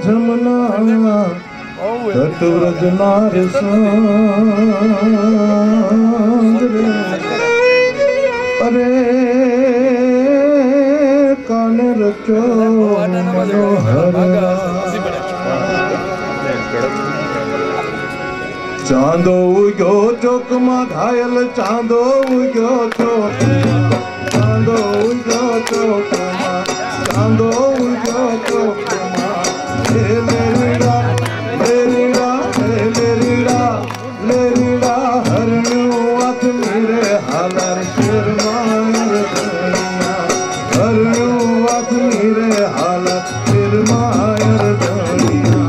जमुना तट व्रज नार संग रे। अरे कान रचो मनोहर चांदो उग्यो चौक में घायल चांदो उग्यो चौक चांदो उग्यो चौक चांदो उग्यो चौक लेरीड़ा लेरीड़ा लेरीड़ा लेरीड़ा हरणो अथ मेरे हालर शेर मायर दुनिया हरणो अथ मेरे हालर शेर मायर दुनिया।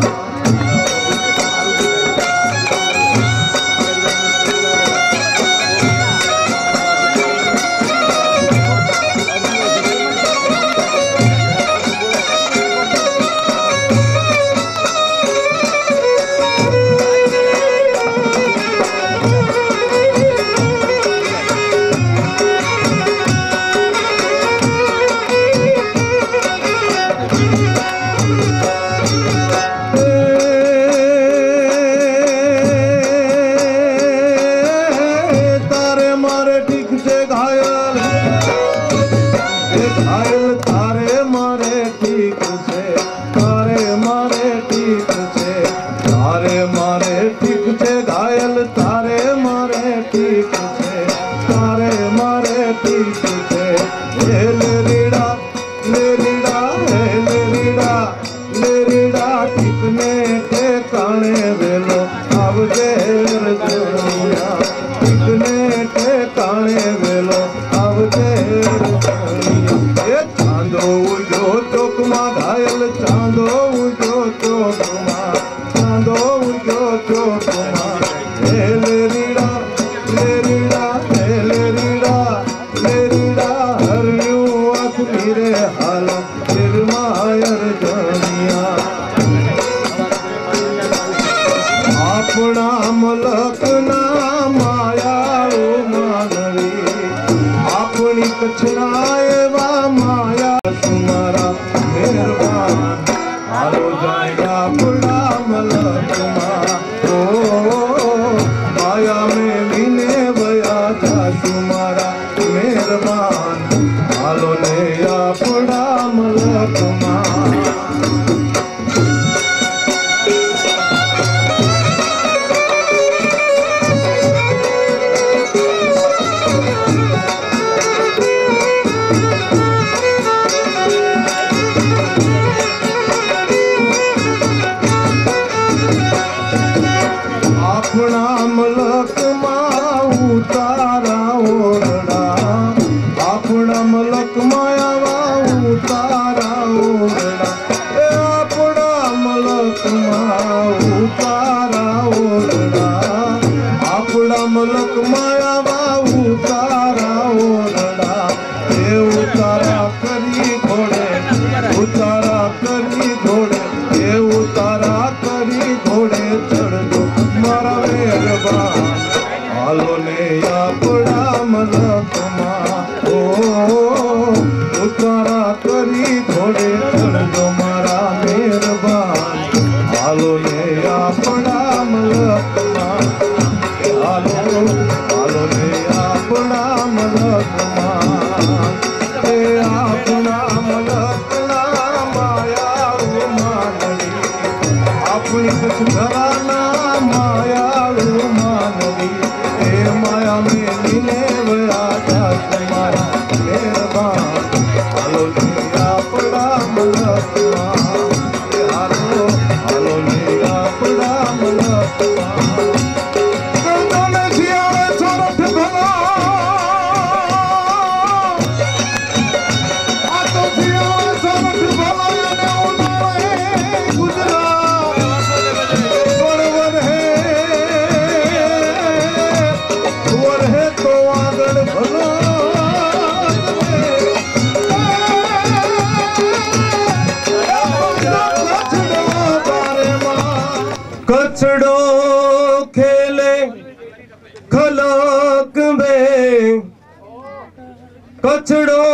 कचड़ो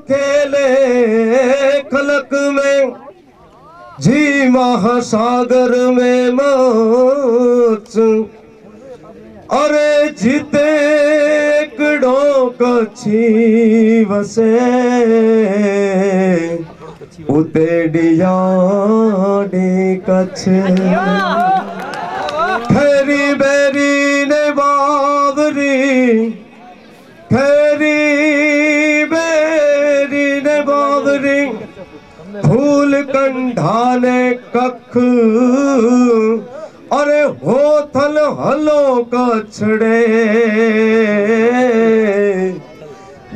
खेले खलक में जी महासागर में मौज अरे जीते एकड़ो कच्छी वसे उतेडिया डी कच्छ खैरी बेरी ने बावरी खैरी बेरी ने बावरी फूल कंधा ने कख अरे होथल हलो कछड़े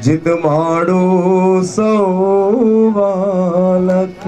जिद माड़ू सौ बालक